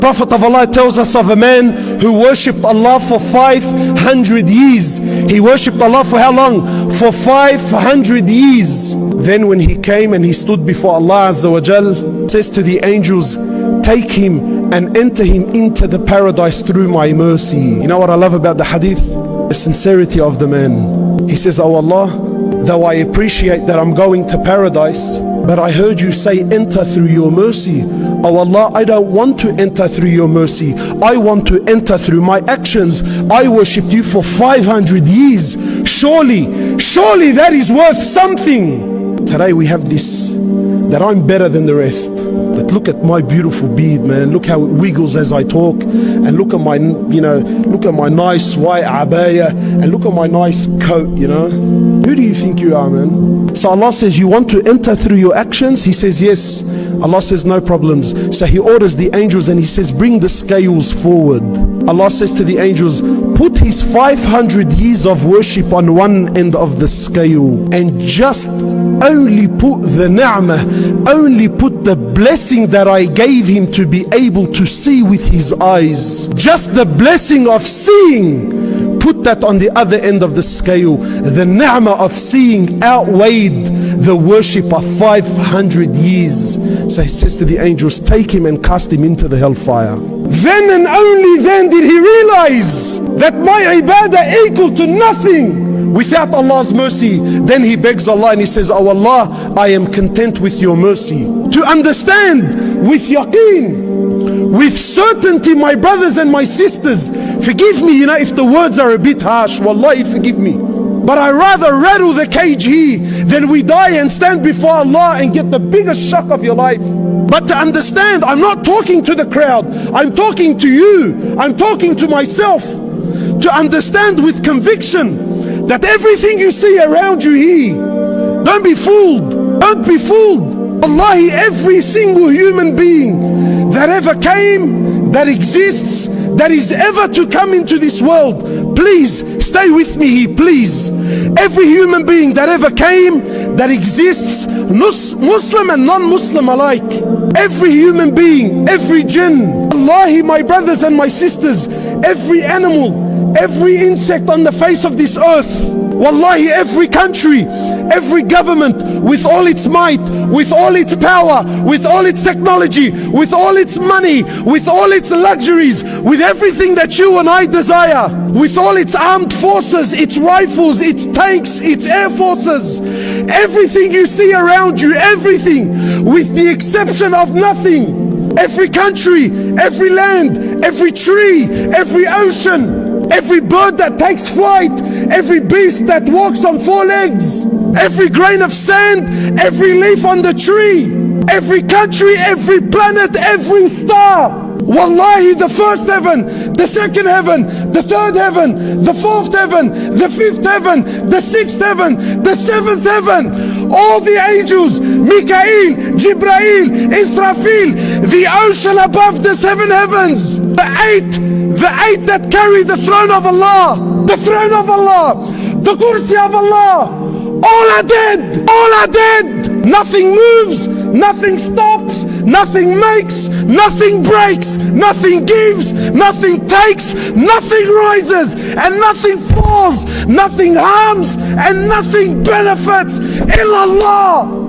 Prophet of Allah tells us of a man who worshipped Allah for 500 years. He worshipped Allah for how long? For 500 years. Then when he came and he stood before Allah Azza wa Jal, says to the angels, take him and enter him into the paradise through my mercy. You know what I love about the hadith? The sincerity of the man. He says, oh Allah, though I appreciate that I'm going to paradise, but I heard you say enter through your mercy. Oh Allah, I don't want to enter through your mercy. I want to enter through my actions. I worshipped you for 500 years. Surely that is worth something. Today we have this, that I'm better than the rest. That look at my beautiful beard, man. Look how it wiggles as I talk. And look at my, look at my nice white abaya. And look at my nice coat, Who do you think you are, man? So Allah says, you want to enter through your actions? He says, yes. Allah says, no problems. So He orders the angels and He says, bring the scales forward. Allah says to the angels, put his 500 years of worship on one end of the scale and just only put the ni'mah, only put the blessing that I gave him to be able to see with his eyes. Just the blessing of seeing, put that on the other end of the scale. The ni'mah of seeing outweighed the worship of 500 years. So He says to the angels, take him and cast him into the hellfire. Then and only then did he realize that my ibadah equal to nothing without Allah's mercy. Then he begs Allah and he says, oh Allah, I am content with your mercy. To understand with yaqeen, with certainty, my brothers and my sisters, forgive me, if the words are a bit harsh, wallahi forgive me. But I rather rattle the cage here than we die and stand before Allah and get the biggest shock of your life. But to understand, I'm not talking to the crowd, I'm talking to you, I'm talking to myself. To understand with conviction that everything you see around you here, don't be fooled, don't be fooled. Wallahi, every single human being that ever came, that exists, that is ever to come into this world, please stay with me here, please. Every human being that ever came, that exists, Muslim and non-Muslim alike, every human being, every jinn, Wallahi, my brothers and my sisters, every animal, every insect on the face of this earth, wallahi, every country, every government, with all its might, with all its power, with all its technology, with all its money, with all its luxuries, with everything that you and I desire, with all its armed forces, its rifles, its tanks, its air forces, everything you see around you, everything, with the exception of nothing, every country, every land, every tree, every ocean, every bird that takes flight, every beast that walks on four legs, every grain of sand, every leaf on the tree, every country, every planet, every star. Wallahi, the first heaven, the second heaven, the third heaven, the fourth heaven, the fifth heaven, the sixth heaven, the seventh heaven, all the angels, Mikael, Jibrail, Israfil, the ocean above the seven heavens, the eight that carry the throne of Allah, the throne of Allah, the kursi of Allah, all are dead, all are dead. Nothing moves, nothing stops, nothing makes, nothing breaks, nothing gives, nothing takes, nothing rises and nothing falls, nothing harms and nothing benefits. Illallah.